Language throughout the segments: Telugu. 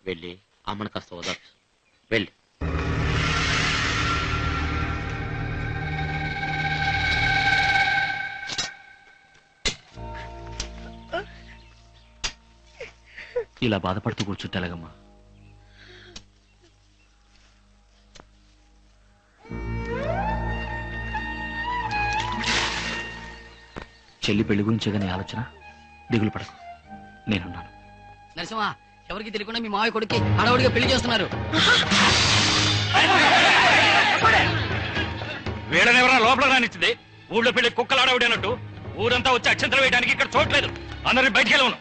వెళ్ళి అమ్మను కాస్త వదచ్చు. వెళ్ళి ఇలా బాధపడుతూ కూర్చుంటే ఎలాగమ్మా? చెల్లి పెళ్లి గురించే కానీ ఆలోచన. దిగులు పడకు, నేనున్నాను. నరసింహ, ఎవరికి తెలియకుండా మీ మావయ్య కొడుక్కి హడావుడిగా పెళ్లి చేస్తున్నారు. వీడనెవరా లోపల రానిచ్చింది? ఊళ్ళో పెళ్లి కుక్కలు ఆడవిడేనట్టు ఊరంతా వచ్చి అక్షంతలు వేయడానికి ఇక్కడ చోట్లేదు. అందరినీ బయటికి వెళ్ళను.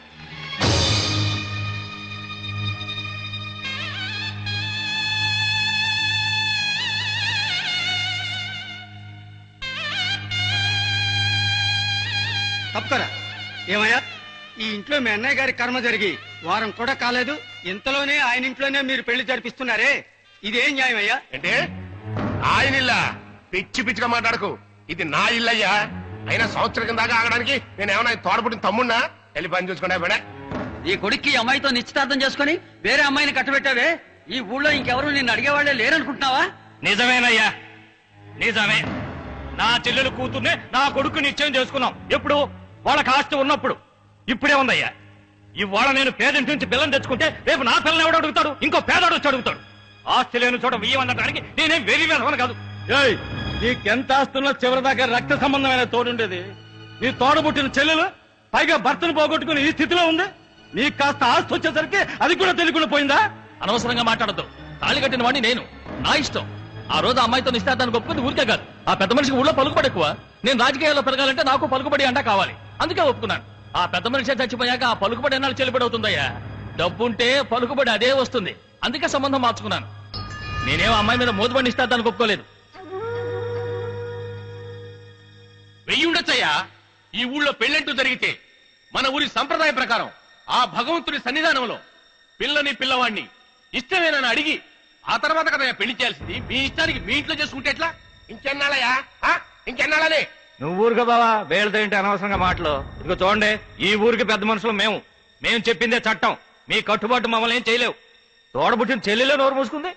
తప్పుకోరా. ఏమయ్యా, ఈ ఇంట్లో మీ అన్నయ్య గారి కర్మ జరిగి వారం కూడా కాలేదు, ఇంతలోనే ఆయన ఇంట్లోనే మీరు పెళ్లి జరిపిస్తున్నారే, ఇదేం న్యాయం అయ్యా? అంటే ఆయన ఇల్లా? పిచ్చి పిచ్చిగా మాట్లాడకు, ఇది నా ఇల్లయ్యా. అయినా సంవత్సరం కింద దాకా ఆగడానికి నేను ఏమన్నా తోడపుట్టిన తమ్మున్నా? వెళ్ళి పని చూసుకుంటా బిడ. ఈ కొడుక్కి అమ్మాయితో నిశ్చితార్థం చేసుకుని వేరే అమ్మాయిని కట్టబెట్టావే. ఈ ఊళ్ళో ఇంకెవరు నిన్ను అడిగేవాళ్లే లేరనుకుంటున్నావా? నిజమేనయ్యా, నిజమే. నా చెల్లెలు కూతుర్నే నా కొడుకు నిశ్చయం చేసుకున్నాం. ఎప్పుడు? వాళ్ళకి ఆస్తి ఉన్నప్పుడు. ఇప్పుడే ఉందయ్యా. ఇవాళ నేను పేదింటి నుంచి పిల్లని తెచ్చుకుంటే రేపు నా పిల్లని ఎవడు అడుగుతాడు? ఇంకో పేదోడు వచ్చి అడుగుతాడు. ఆస్తి లేని చోట వెయ్యమనడానికి నేనేం వెరీ వెళ్ళవని కాదు. నీకెంత ఆస్తున్నా చివరి దాకా రక్త సంబంధమైన తోడుండేది. నీ తోడబుట్టిన చెల్లెలు పైగా భర్తను పోగొట్టుకుని ఈ స్థితిలో ఉంది. నీకు కాస్త ఆస్తి వచ్చేసరికి అది కూడా తెలియకుండా పోయిందా? అనవసరంగా మాట్లాడద్దు. తాళి కట్టిన వాడిని నేను, నా ఇష్టం. ఆ రోజు అమ్మాయితో నిశ్చితార్థానికి ఒప్పుకుంది ఊరికే కాదు. ఆ పెద్ద మనిషికి ఊళ్ళో పలుకుబడి ఎక్కువ. నేను రాజకీయాల్లో పెరగాలంటే నాకు పలుకుబడి అంటా కావాలి. అందుకే ఒప్పుకున్నాను. ఆ పెద్ద మనిషి చచ్చిపోయాక ఆ పలుకుబడి ఎన్నాళ్ళు చెల్లిబడి అవుతుందయ్యా? డబ్బుంటే పలుకుబడి అదే వస్తుంది. అందుకే సంబంధం మార్చుకున్నాను. నేనేం అమ్మాయి మీద మోదుబడి నిశ్చితార్థానికి ఒప్పుకోలేదు. వెయ్యి ఉండొచ్చయ్యా. ఈ ఊళ్ళో పెళ్ళంటూ జరిగితే మన ఊరి సంప్రదాయ ప్రకారం ఆ భగవంతుడి సన్నిధానంలో పిల్లని పిల్లవాడిని ఇష్టమేనని అడిగి ఆ తర్వాత కదా పెళ్లి చేయాల్సింది. మీ ఇష్టానికి మీ ఇంట్లో చేసుకుంటే ఎట్లా? ఇంకెన్నాళ్ళయ్యా? ఇంకెన్నాళ్ళని? నువ్వు ఊరుగా బావా, వేళతో ఏంటి అనవసరంగా మాటలు. ఇదిగో చూడండి, ఈ ఊరికి పెద్ద మనుషులు మేము చెప్పిందే చట్టం. మీ కట్టుబాటు మమ్మల్ని ఏం చేయలేవు. తోడబుట్టిన చెల్లెలే నోరు మూసుకుంది.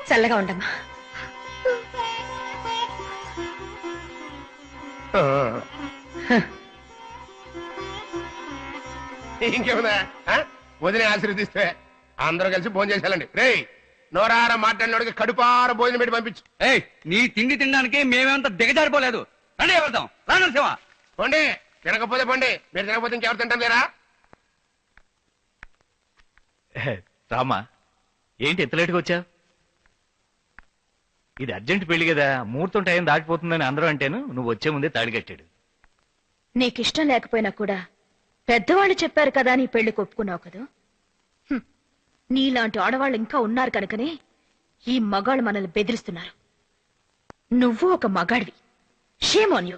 చల్లగా ఉండమ్మా. ఇంకేముందా? వదిలే ఆశీర్వదిస్తే అందరూ కలిసి భోజనం చేసేయాలండి. రేయ్, నోరార మాట్లాడినోడికి కడుపార భోజనం పెట్టి పంపించు. ఏయ్, నీ తిండి తినడానికి మేమేమంత దిగజారిపోలేదు. రండి వెళ్దాం. రానరసింహ, పండి. తినకపోతే పండి, మీరు తినకపోతే ఇంకెవరు తింటాం లేరా? రామా, ఏంటి ఎంత లేటుగా వచ్చావు? ఇది అర్జెంట్ పెళ్లి కదా, ముహూర్తం టైం దాటిపోతుందని అందరూ అంటేను నువ్వు వచ్చే ముందే తాళి కట్టాడు. నీకిష్టం లేకపోయినా కూడా పెద్దవాళ్ళు చెప్పారు కదా నీ పెళ్లి ఒప్పుకున్నావు కదా. నీలాంటి ఆడవాళ్ళు ఇంకా ఉన్నారు కనుకనే ఈ మగాళ్ళు మనల్ని బెదిరిస్తున్నారు. నువ్వు ఒక మగాడివి. Shame on you.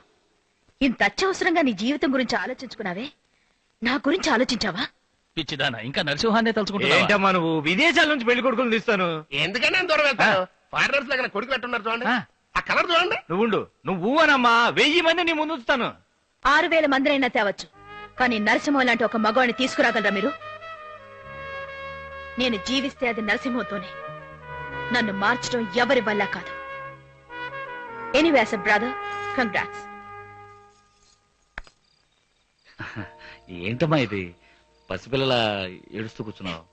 ఇంత అత్యవసరంగా నీ జీవితం గురించి ఆలోచించుకున్నావే, నా గురించి ఆలోచించావా? పిచ్చిదానా, ఇంకా నరసింహాన్నే తలుచుకుంటున్నావా? ఏంటమ్మా నువ్వు? విదేశాల నుంచి పెళ్లి కొడుకులు తీస్తాను. ఎందుకని నేను దూరం వెళ్తాను? ఫారినర్స్ దగ్గర కొడుకు పెట్టున్నారు చూడండి, ఆ కలర్ చూడండి. నువ్వు అనమ్మా, 1000 మంది నీ ముందు ఉంచుతాను. 6000 మందినైనా తేవచ్చు, కానీ నరసింహం లాంటి ఒక మగవాడిని తీసుకురాగలరా మీరు? నేను జీవిస్తే అది నరసింహంతోనే. నన్ను మార్చడం ఎవరి వల్ల కాదు. Anyway as a brother, congrats. ఏంటమ్మా ఇది? పసిపిల్లల ఏడుస్తూ కూర్చున్నావు.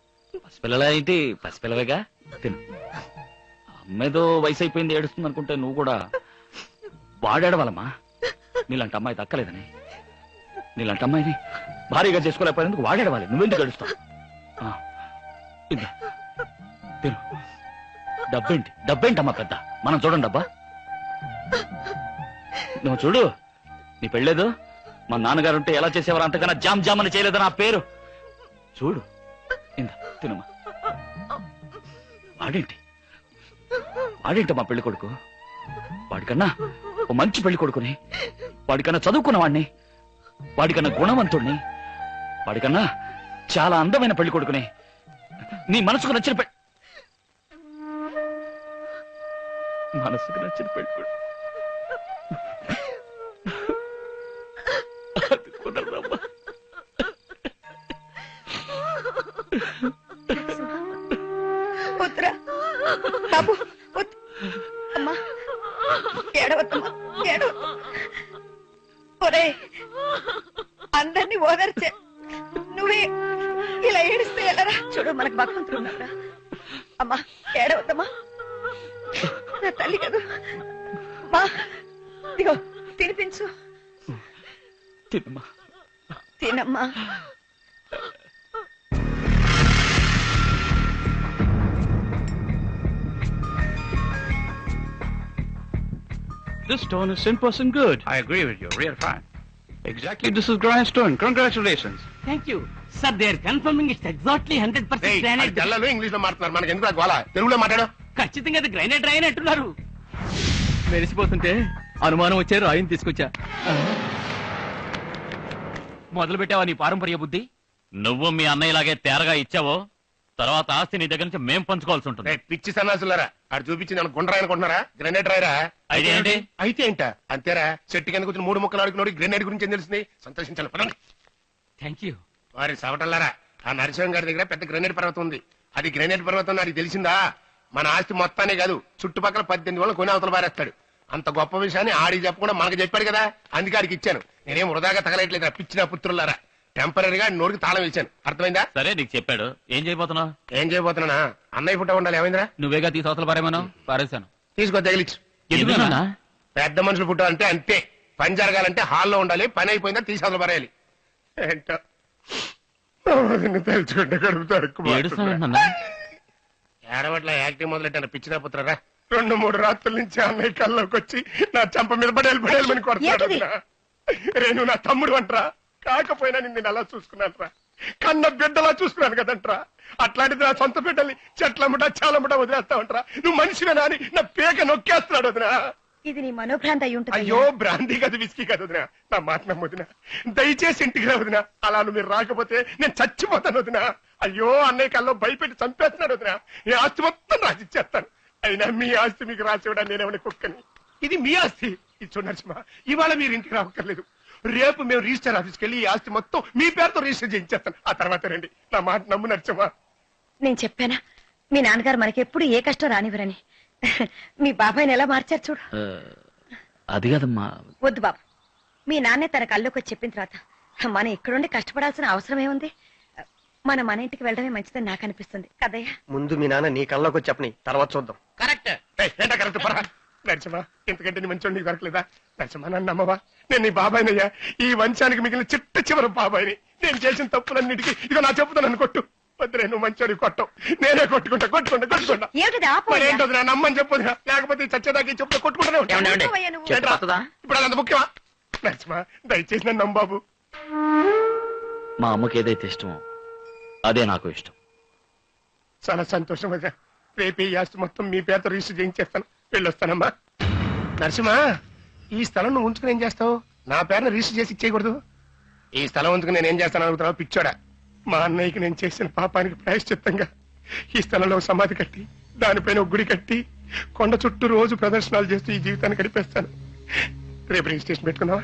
పసిపిల్లల ఏంటి? పసిపిల్లవేగా, తిను. అమ్మేదో వయసు అయిపోయింది ఏడుస్తుంది అనుకుంటే నువ్వు కూడా వాడేడవాలమ్మా. నీలాంటి అమ్మాయి దక్కలేదని, నీలాంటి అమ్మాయిని భారీగా చేసుకోలేకపోయినందుకు వాడేడవాలి. నువ్వెందుకు ఏడుస్తావు? తిను. డబ్బేంటమ్మా పెద్ద, మనం చూడండి డబ్బా. నువ్వు చూడు, నీ పెళ్ళేదు మా నాన్నగారు ఉంటే ఎలా చేసేవారు, అంతకన్నా జామ్ జామ్ అని చేయలేదని ఆ పేరు. చూడు, ఇందా తినమ్మా. వాడేంటమ్మా పెళ్లి కొడుకు? వాడికన్నా ఓ మంచి పెళ్లి కొడుకుని, వాడికన్నా చదువుకున్న వాడిని, వాడికన్నా గుణవంతుణ్ణి, వాడికన్నా చాలా అందమైన పెళ్లి కొడుకునే నీ మనసుకు నచ్చిన మనసుకు నచ్చిన పెళ్లి కొడుకు అది కుదరదమ్మా. వద్దురా బాబు, వద్దు. అమ్మా ఏడవద్దమ్మా, ఏడవద్దు. ఒరే అందరినీ ఓదార్చే నువ్వే ఇలా ఏడిస్తే వెళ్ళరా. చూడు మనకు భగవంతుడు ఉన్నారా. అమ్మా ఏడవద్దమ్మా, నా తల్లి కదా. అమ్మా ఇదిగో తినిపించు. తినమ్మా. తినమ్మా. This stone is 10% good. I agree with you. Real fine. Exactly, this is granite stone. Congratulations. Thank you sir. They are confirming it's exactly 100% granite. తెల్లలు ఇంగ్లీష్ లో మాట్లాడుతున్నారు, మనకి ఎందుకు గోళ? తెలుగులో మాట్లాడు. ఖచ్చితంగా అది గ్రానైట్ రాయని అంటున్నారు. మెరిసిపోతుంటే అనుమానం వచ్చే రాయిని తీసుకొచ్చా. మొదలు పెట్టావా నీ పారంపర్య బుద్ధి? నువ్వు మీ అన్నయ్యలాగే తేరగా ఇచ్చావో తర్వాత ఆస్తి నీ దగ్గర నుంచి మేం పంచుకోవాల్సి ఉంటుంది. పిచ్చి సన్నాసులారా, ఆడు చూపించింది నన్ను గుండ్రాయి అనుకుంటున్నారా? గ్రెనేడ్ రాయరా? అయితే ఏంటి? అయితే ఏంట అంతేరా. చెట్టు కింద కూర్చొని 3 ముక్కలు ఆడుకున్నాడు, గ్రెనేడ్ గురించి ఏం తెలిసింది? సంతోషించాలి. పదండి. Thank you. వారి సవటల్లారా, ఆ నరసింహం గారి దగ్గర పెద్ద గ్రెనేడ్ పర్వతం ఉంది. అది గ్రెనేడ్ పర్వతం నాకు తెలిసిందా? మన ఆస్తి మొత్తానే కాదు, చుట్టుపక్కల 18 వాళ్ళు కొని అవతల పారేస్తాడు. అంత గొప్ప విషయాన్ని ఆడికి చెప్పకుండా మనకు చెప్పాడు కదా, అందుకే ఆడికి ఇచ్చాను. నేనేం వృధాగా తగలట్లేదు. పిచ్చిన పుత్రులారా, టెంపరీగా నోరుకి తాళం ఇచ్చాను. అర్థమైందా? సరే నీకు చెప్పాడు. ఏం చేయబోతున్నావు? ఏం చేయబోతున్నా? అన్నయ్య పుట్ట ఉండాలి. ఏమైందిరా? నువ్వేగా తీసి అవతల పారేమను. పారేశాను. తీసుకో, తగిలిచ్చు. ఎందుకన్నా? పెద్ద మనుషులు పుట్టాలంటే అంతే. పని జరగాలంటే హాల్లో ఉండాలి. పని అయిపోయిందా తీసి అవతల పారేయాలి. ఏంటో తెలుసుకుంటే ఏడుస్తున్నావేంటన్నా? ఏడవట్ల యాక్టింగ్ మొదలెట్టాను. పిచ్చిదా పుత్రరా, 2-3 రాత్రుల నుంచి అన్నయ్య కల్లోకి వచ్చి నా చంప మీద పడేయాలి కొడతాడు. రేణు నా తమ్ముడు అంటరా, కాకపోయినా నిన్ను అలా చూసుకున్నాను. కన్న బిడ్డలా చూసుకున్నాను కదంట్రా. అట్లాంటిది నా సొంత బిడ్డల్ని చెట్లమ్మట చాలమ్మట వదిలేస్తావంటరా. నువ్వు మనిషివేనా అని నా పేక నొక్కేస్తున్నాడు వదినా. ఇది నీ మనోభ్రాంతి అయి ఉంటుంది. అయ్యో భ్రాంతి కాదు, విసికి కాదు వదినా. నా మాట నమ్మొదినా, దయచేసి ఇంటికి రా వదినా. అలా నువ్వు మీరు రాకపోతే నేను చచ్చిపోతాను వదినా. అయ్యో అన్నయ్య కల్లో భయపెట్టి చంపేస్తున్నాడు వదినా. ఈ ఆస్తి మొత్తం రాసిచ్చేస్తాను. అయినా మీ ఆస్తి మీకు రాసివ్వడా నేనేమన్నా కుక్కని? ఇది మీ ఆస్తి. ఇది చూడు నరసింహ, ఇవాళ మీరు ఇంటికి రావక్కర్లేదు. రేపు మేము రిజిస్టర్ ఆఫీస్కి వెళ్ళి ఈ ఆస్తి మొత్తం మీ పేరుతో రిజిస్టర్ చేయించేస్తాను. ఆ తర్వాత రండి. నా మాట నమ్ము నరసింహ. నేను చెప్పానా మీ నాన్నగారు మనకి ఎప్పుడు ఏ కష్టం రానివ్వరని. మీ బాబాయ్ని ఎలా మార్చారు చూడు. అది కాదమ్మా. వద్దు బాబు, మీ నాన్నే తన కల్లోకి వచ్చి చెప్పిన తర్వాత మనం ఇక్కడుండి కష్టపడాల్సిన అవసరం ఏముంది? మనం మన ఇంటికి వెళ్ళడమే మంచిదని నాకు అనిపిస్తుంది కదయ్యా. ముందు మీ నాన్న నీ కల్లోకి వచ్చి చెప్పని, తర్వాత చూద్దాం. కరెక్ట్. ఏంటా కరెక్ట్ పరా నరసింహ. ఇంతకంటే నీ మంచి నీకు దొరకలేదా? నరసింహ నన్ను నమ్మవా? నేను నీ బాబాయినయ్యా. ఈ వంశానికి మిగిలిన చిట్ట చివరి బాబాయిని. నేను చేసిన తప్పులన్నిటికీ ఇక నా చెప్పుతో నన్ను కొట్టు. వద్దురే, నువ్వు మంచోని కొట్టవు. నేనే కొట్టుకుంటా. ఏంటో నా నమ్మని చెప్పదు, లేకపోతే చచ్చేదాకా చెప్తే కొట్టుకుంటూనే ఉంటాను. ఇప్పుడు అదంత ముఖ్యమా? నరసింహ దయచేసి నన్ను నమ్ము బాబు. మా అమ్మకి ఏదైతే ఇష్టమో అదే నాకు ఇష్టం. చాలా సంతోషం వదినా. రేపు ఈ ఆస్తి మొత్తం మీ పేరుతో రిజిస్టర్ చేయించేస్తాను. వెళ్ళొస్తానమ్మా. నరసింహ, ఈ స్థలం నువ్వు ఉంచుకుని ఏం చేస్తావు? నా పేరును రిజిస్టర్ చేసి ఇచ్చేయకూడదు. ఈ స్థలం ఉంచుకుని నేను ఏం చేస్తాను అడుగుతున్నావు పిచ్చోడా? మా అన్నయ్యకి నేను చేసిన పాపానికి ప్రాయశ్చిత్తంగా ఈ స్థలంలో సమాధి కట్టి దానిపైన ఒక గుడి కట్టి కొండ చుట్టూ రోజు ప్రదర్శనలు చేస్తూ ఈ జీవితాన్ని గడిపేస్తాను. రేపు రిజిస్ట్రేషన్ పెట్టుకున్నావా?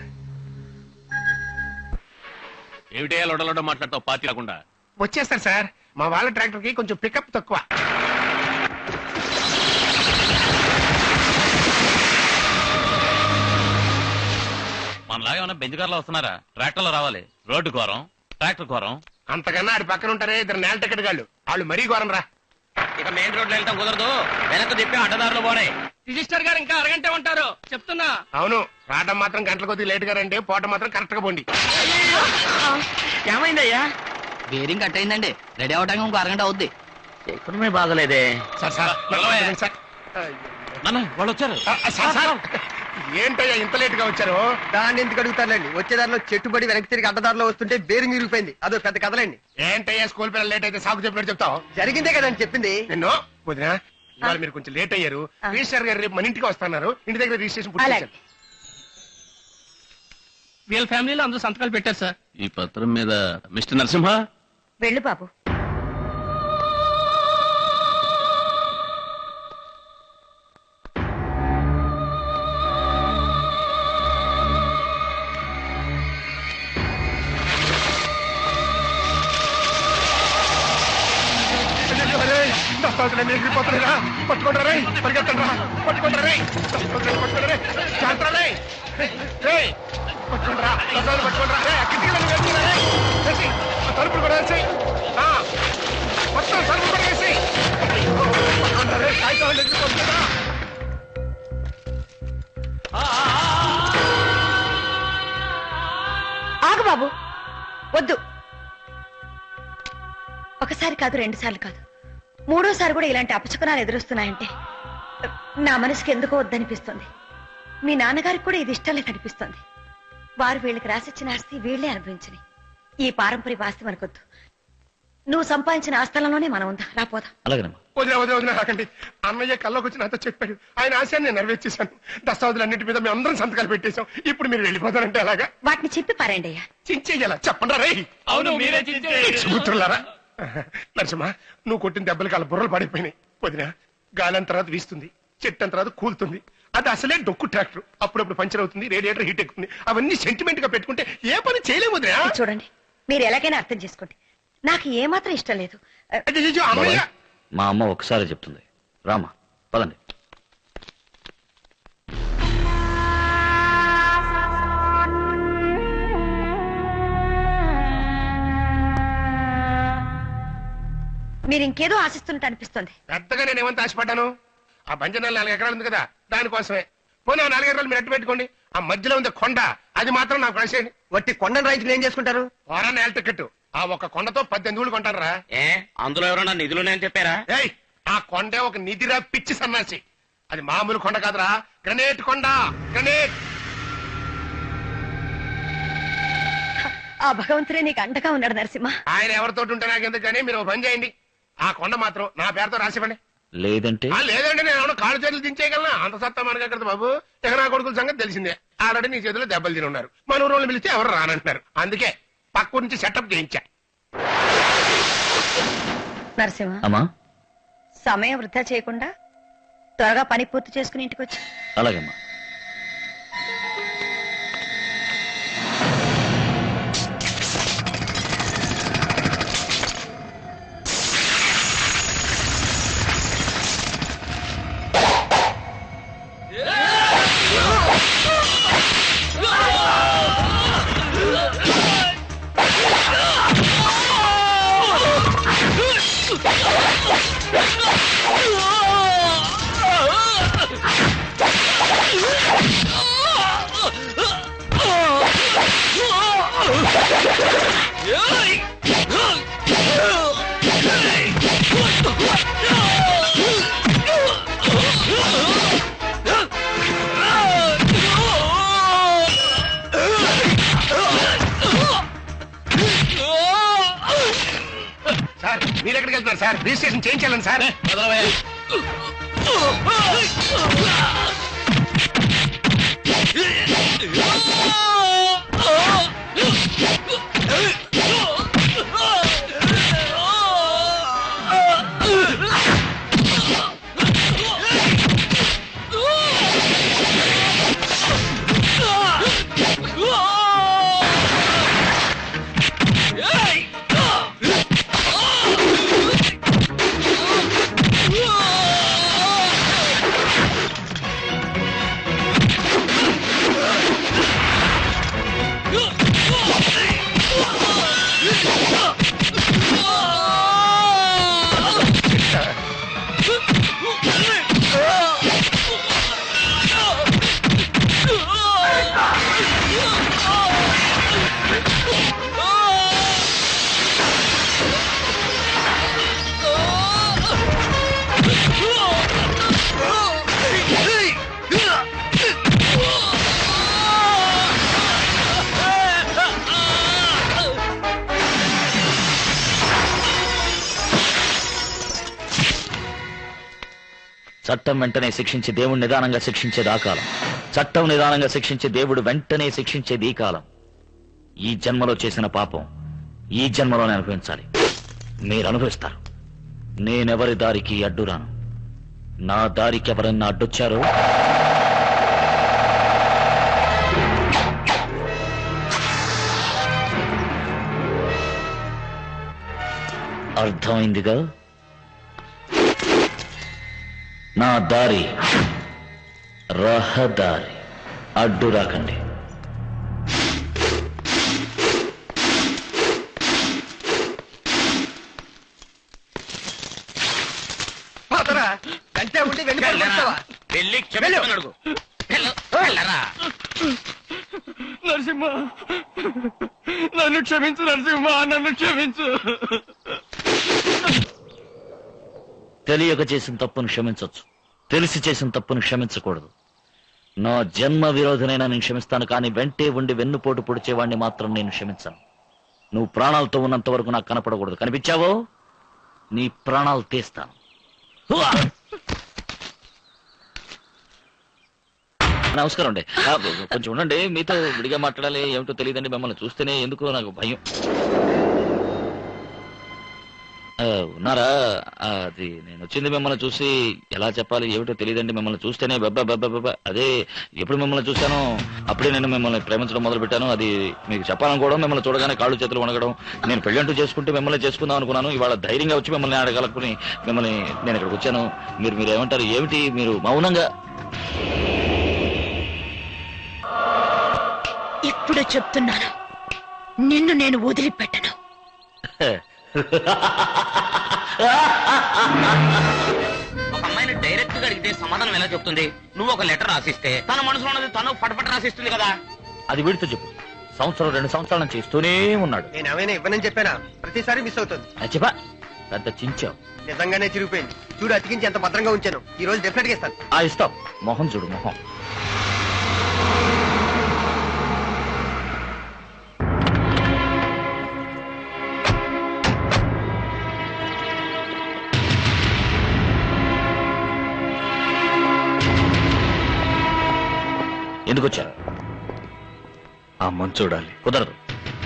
ఏమిటే లొడలొడ మాట్లాడతావు పార్టీ రాకుండా? వచ్చేస్తారు సార్. మా వాళ్ళ ట్రాక్టర్ కి కొంచెం పికప్ తక్కువ. మనలాగా ఏమన్నా బెంచ్ కార్లో వస్తున్నారా? ట్రాక్టర్ లో రావాలి. రోడ్డు ఘోరం, ట్రాక్టర్ ఘోరం. అంతకన్నా ఆడి పక్కన ఉంటారే 2 నేల టికెట్ గాళ్ళు, వాళ్ళు మరీ ఘోరం రా. ఇక మెయిన్ రోడ్లో వెళ్తాం కుదరదు. వెనక్కి తిప్పి అడ్డదారులు పోనే. రిజిస్టర్ గారు ఇంకా అరగంట ఉంటారు చెప్తున్నా. అవును, రావడం మాత్రం గంటల కొద్ది లేట్ గా రండి, పోవటం మాత్రం కరెక్ట్ గా పోండి. ఏమైందయ్యా? బేరింగ్ కట్ అయిందండి. రెడీ అవడానికి ఇంకో అరగంట అవుద్ది. ఎక్కడమే బాగలేదే. సార్ సార్ సార్ నాన్న వాళ్ళు వచ్చారు. ఏంటయ్యా ఇంత లేట్ గా వచ్చారు? దాన్ని ఎందుకు అడుగుతారులేండి. వచ్చేదారిలో చెట్టుబడి వెనక్కి తిరిగి అడ్డదారిలో వస్తుంటే బేరింగ్ ఇరిగిపోయింది. అదో పెద్ద కథలేండి. ఏంటయ్యా స్కూల్ పిల్లలు లేట్ అయితే సాగు చెప్పినట్టు చెప్తావు? జరిగిందే కదండి చెప్పింది. నిన్ను వదినా, ఇవాళ మీరు కొంచెం లేట్ అయ్యారు. రిజిస్టర్ గారు రేపు మన ఇంటికి వస్తున్నారు. ఇంటి దగ్గర రిజిస్ట్రేషన్ పూర్తి అలాగే. చేశాను. వీళ్ళ ఫ్యామిలీలో అందరూ సంతకాలు పెట్టారు సార్. ఈ పత్రం మీద మిస్టర్ నరసింహ, వెళ్ళు బాబు. దస్తావేజులన్నీ ఎగిరిపోతున్నాయిరా. పట్టుకుంటారా పరిగెత్తండి, పట్టుకుంటారా పట్టుకుంటారా జాగ్రత్త పట్టుకుంటారా దస్తావేజులు పట్టుకుంటారా. కిటికీలను వేసి తలుపులు కూడా వేసి మొత్తం తలుపులు కూడా వేసి పట్టుకుంటారా. కాగితాలు ఎగిరిపోతున్నారా. ఆగు బాబు, వద్దు. ఒకసారి కాదు, 2 సార్లు కాదు, 3వ సారి కూడా ఇలాంటి అపశకునాలు ఎదురొస్తున్నాయంటే నా మనసుకి ఎందుకో వద్దనిపిస్తుంది. మీ నాన్నగారికి కూడా ఇది ఇష్టం లేదనిపిస్తుంది. వారు వీళ్ళకి రాసిచ్చిన ఆస్తి వీళ్లే అనుభవించని. ఈ పారంపర్య ఆస్తి మనకొద్దు. నువ్వు సంపాదించిన ఆస్థలంలోనే మనం ఉందా, రాపోదా. వదిలే వదిలే వదిలే రాకండి. అన్నయ్య కల్లోకి వచ్చి నాతో చెప్పాడు. ఆయన ఆశయాన్ని నేను నెరవేర్చేశాను. దస్తావేజులన్నింటి మీద మేము అందరం సంతకాలు పెట్టేశాం. ఇప్పుడు మీరు వెళ్ళిపోతారంటే అలాగా. వాటిని చెప్పి పారండి అయ్యా. చించేయాలా చెప్పండి రే. అవును మీరే మిత్రులారా, నరసింహ నువ్వు కొట్టిన దెబ్బలకి అలా బుర్రలు పడిపోయినాయి. వదిన గాలం తర్వాత వీస్తుంది, చెట్టం తర్వాత కూలుతుంది. అది అసలే డొక్కు ట్రాక్టర్. అప్పుడప్పుడు పంచర్ అవుతుంది, రేడియేటర్ హీట్ ఎక్కుతుంది. అవన్నీ సెంటిమెంట్ గా పెట్టుకుంటే ఏ పని చేయలేము వదినా. చూడండి, మీరు ఎలాగైనా అర్థం చేసుకోండి. నాకు ఏమాత్రం ఇష్టం లేదు. అమ్మయ్య మా అమ్మ ఒకసారి చెప్తుంది. రామా పదండి. మీరు ఇంకేదో ఆశిస్తున్నట్టు అనిపిస్తుంది. పెద్దగా నేను ఏమంత ఆశపడ్డాను. ఆ బంజనాలు 4 ఎకరాలు ఉంది కదా, దానికోసమే. పోనీ ఆ 4 ఎకరాలు మీరు అట్టు పెట్టుకోండి. ఆ మధ్యలో ఉంది కొండ, అది మాత్రం నాకు రాసేయండి. వట్టి కొండను రాయించుకుని ఏం చేసుకుంటారు? వారా నేల టికెట్. ఆ ఒక కొండతో 18 ఊళ్ళు కొంటారా? అందులో ఎవరన్నా నిధులున్నాయని చెప్పారా? ఏయ్, ఆ కొండే ఒక నిధిరా పిచ్చి సన్నాసి. అది మామూలు కొండ కాదురా, గ్రనేట్ కొండ. గ్రనేట్. ఆ భగవంతుడే నీకు అండగా ఉన్నాడు నరసింహ. ఆయన ఎవరితో ఉంటే నాకెందుకు కానీ మీరు పని చేయండి. ఆ కొండ మాత్రం నా పేరుతో రాసివ్వండి. లేదంటే లేదంటే నేను ఏమన్నా కాళ్ళు చేతులు దించేయగలనా? అంత సత్తా మనకి ఎక్కడ బాబు. ఇక నా కొడుకుల సంగతి తెలిసిందే. ఆల్రెడీ నీ చేతిలో దెబ్బలు తిని ఉన్నారు. మన ఊరోళ్ళు పిలిస్తే ఎవరు రానంటున్నారు. అందుకే పక్క నుంచి సెటప్ చేయించా. నరసింహ, అమ్మా సమయం వృధా చేయకుండా త్వరగా పని పూర్తి చేసుకుని ఇంటికి వచ్చి. అలాగమ్మా. సార్ మీరు ఎక్కడికి వెళ్తున్నారు సార్? రిజిస్ట్రేషన్ చేయించాలని సార్. చట్టం వెంటనే శిక్షించి దేవుడు నిదానంగా శిక్షించేది ఆ కాలం. చట్టం నిదానంగా శిక్షించి దేవుడు వెంటనే శిక్షించేది ఈ కాలం. ఈ జన్మలో చేసిన పాపం ఈ జన్మలోనే అనుభవించాలి. మీరు అనుభవిస్తారు. నేనెవరి దారికి అడ్డురాను. నా దారికి ఎవరన్నా అడ్డొచ్చారో అర్థమైందిగా? నా దారి రహదారి, అడ్డు రాకండి. కంటే ఉండి వెళ్ళి అడుగు. నరసింహ, నన్ను క్షమించు నరసింహ, నన్ను క్షమించు. తెలియక చేసిన తప్పును క్షమించవచ్చు, తెలిసి చేసిన తప్పును క్షమించకూడదు. నా జన్మ విరోధనైనా నేను క్షమిస్తాను, కానీ వెంటే ఉండి వెన్నుపోటు పొడిచేవాడిని మాత్రం నేను క్షమించను. నువ్వు ప్రాణాలతో ఉన్నంత వరకు నాకు కనపడకూడదు. కనిపించావో నీ ప్రాణాలు తీస్తాను. నమస్కారం అండి. కొంచెం ఉండండి, మీతో విడిగా మాట్లాడాలి. ఏమిటో తెలియదండి, మిమ్మల్ని చూస్తేనే ఎందుకో నాకు భయం. ఉన్నారా? అది నేను వచ్చింది మిమ్మల్ని చూసి ఎలా చెప్పాలి ఏమిటో తెలియదండి. మిమ్మల్ని చూస్తేనే అదే ఎప్పుడు మిమ్మల్ని చూశానో అప్పుడే నేను మిమ్మల్ని ప్రేమించడం మొదలు పెట్టాను. అది మీకు చెప్పాలనుకోవడం, మిమ్మల్ని చూడగానే కాళ్ళు చేతులు వణగడం. నేను పెళ్ళంటూ చేసుకుంటే మిమ్మల్ని చేసుకుందాం అనుకున్నాను. ఇవాళ ధైర్యంగా వచ్చి మిమ్మల్ని అడగలుపుని మిమ్మల్ని నేను ఇక్కడికి వచ్చాను. మీరు ఏమంటారు? ఏమిటి మీరు మౌనంగా? ఇప్పుడు చెప్తున్నాను, నిన్ను నేను వదిలిపెట్టను. ఒక అమ్మాయిని డైరెక్ట్ గా అడిగితే సమాధానం ఎలా చెప్తుంది? నువ్వు ఒక లెటర్ రాసిస్తే తన మనసులో ఉన్నది తను పటపట రాసిస్తుంది కదా. అది వీడితో చెప్పు. సంవత్సరం 2 సంవత్సరాల నుంచి ఇస్తూనే ఉన్నాడు. నేను ఏమైనా ఇవ్వనని చెప్పానా? ప్రతిసారి మిస్ అవుతుంది. చెప్పా, పెద్ద చించావు. నిజంగానే చిరిగిపోయింది. చూడు, అతికించి ఎంత భద్రంగా ఉంచాను. ఈ రోజు డెఫినెట్ గా ఇస్తాను. ఇస్తాం. మొహం చూడు, మొహం. ఎందుకు వచ్చారు? అమ్మని చూడాలి. కుదరదు.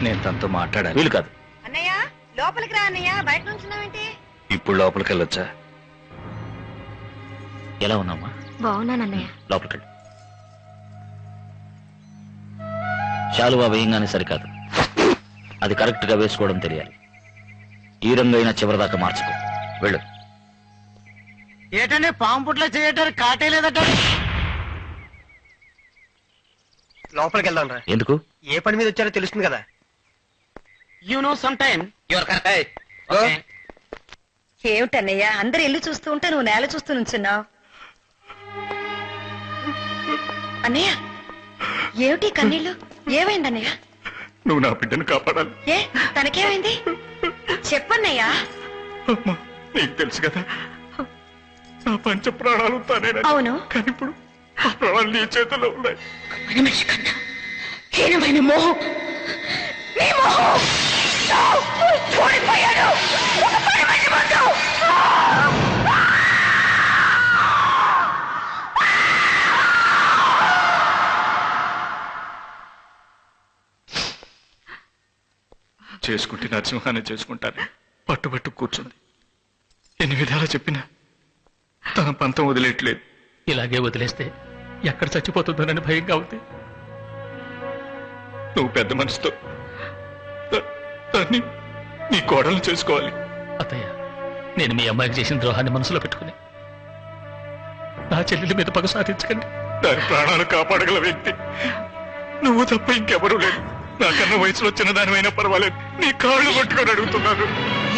నేను తనతో మాట్లాడాలి. వీలు కాదు. అన్నయ్య లోపలికి రా అన్నయ్య, బయట నుంచున్నావేంటి? ఇప్పుడు లోపలికి వెళ్ళొచ్చా? ఎలా ఉన్నామా? బాగున్నానన్నయ్య. లోపలికి వెళ్ళు. శాలువా వేయంగానే సరికాదు, అది కరెక్ట్ గా వేసుకోవడం తెలియాలి. ఈ రంగైనా చివరిదాకా మార్చుకో. వెళ్ళు. ఏటంటే పాము పుట్లో చేయటానికి కాటే లేదట. లోపలికి వెళ్దాం రా. ఎందుకు? ఏ పని మీద వచ్చారో తెలుస్తుంది కదా. You know some time your correct. ఏమిటన్నయ్య అందరు ఇల్లు చూస్తూ ఉంటే నువ్వు నేల చూస్తూ నుంచున్నావు. అన్నయ్య ఏమిటి కన్నీళ్ళు? ఏమైంది అన్నయ్య? నువ్వు నా బిడ్డను కాపాడాలి. ఏ తనకేమైంది చెప్పన్నయ్యా. అమ్మా, నీకు తెలుసు కదా నా పంచ ప్రాణాలు తానే. అవును, కానీ ఇప్పుడు ఆ ప్రాణాలు నీ చేతుల్లో ఉన్నాయి. మనిషి కన్నా హీనమైన మోహం, నీ మోహం ఓడిపోయాడు. ఒక 10 మంది ముందు. చేసుకుంటే నరసింహాన్ని చేసుకుంటాను పట్టుబట్టు కూర్చుంది. ఎన్ని విధాలా చెప్పినా తన పంతం వదిలేట్లేదు. ఇలాగే వదిలేస్తే ఎక్కడ చచ్చిపోతుందోనని భయంగా ఉంది. నువ్వు పెద్ద మనసుతో దాన్ని నీ కోడలు చేసుకోవాలి. అత్తయ్య, నేను మీ అమ్మాయికి చేసిన ద్రోహాన్ని మనసులో పెట్టుకుని నా చెల్లెలి మీద పగ సాధించకండి. దాని ప్రాణాలు కాపాడగల వ్యక్తి నువ్వు తప్ప ఇంకెవరూ లేదు. నాకన్నా వయసులో చిన్నదానివైనా పర్వాలేదు, నీ కాళ్ళు పట్టుకొని అడుగుతున్నాను.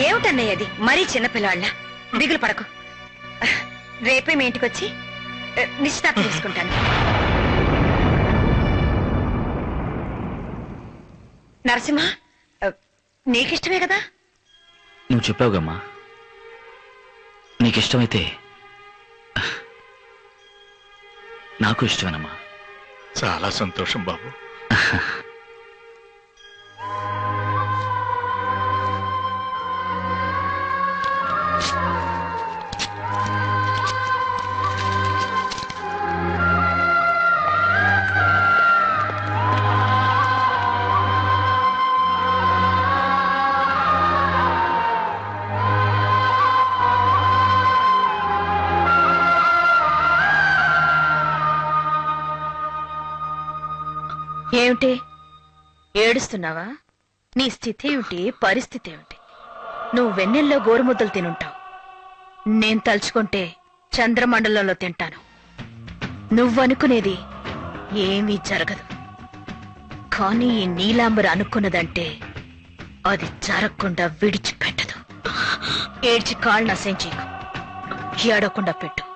ఏమిటన్నయ్య అది మరీ చిన్నపిల్లాళ్ళ? దిగులు పడకు. రేపే మీ ఇంటికి వచ్చి నిశ్చితార్థం తీసుకుంటాను. నరసింహ, నీకిష్టమే కదా? నువ్వు చెప్పావుగమ్మా, నీకిష్టమైతే నాకు ఇష్టమేనమ్మా. చాలా సంతోషం బాబు. ఏమిటి ఏడుస్తున్నావా? నీ స్థితి ఏమిటి, పరిస్థితి ఏమిటి? నువ్వు వెన్నెల్లో గోరుముద్దలు తినుంటావు, నేను తలుచుకుంటే చంద్రమండలంలో తింటాను. నువ్వనుకునేది ఏమీ జరగదు. కానీ ఈ నీలాంబర అనుకున్నదంటే అది జరగకుండా విడిచిపెట్టదు. ఏడ్చి కాళ్ళు నశించేకు, ఏడకుండా పెట్టు.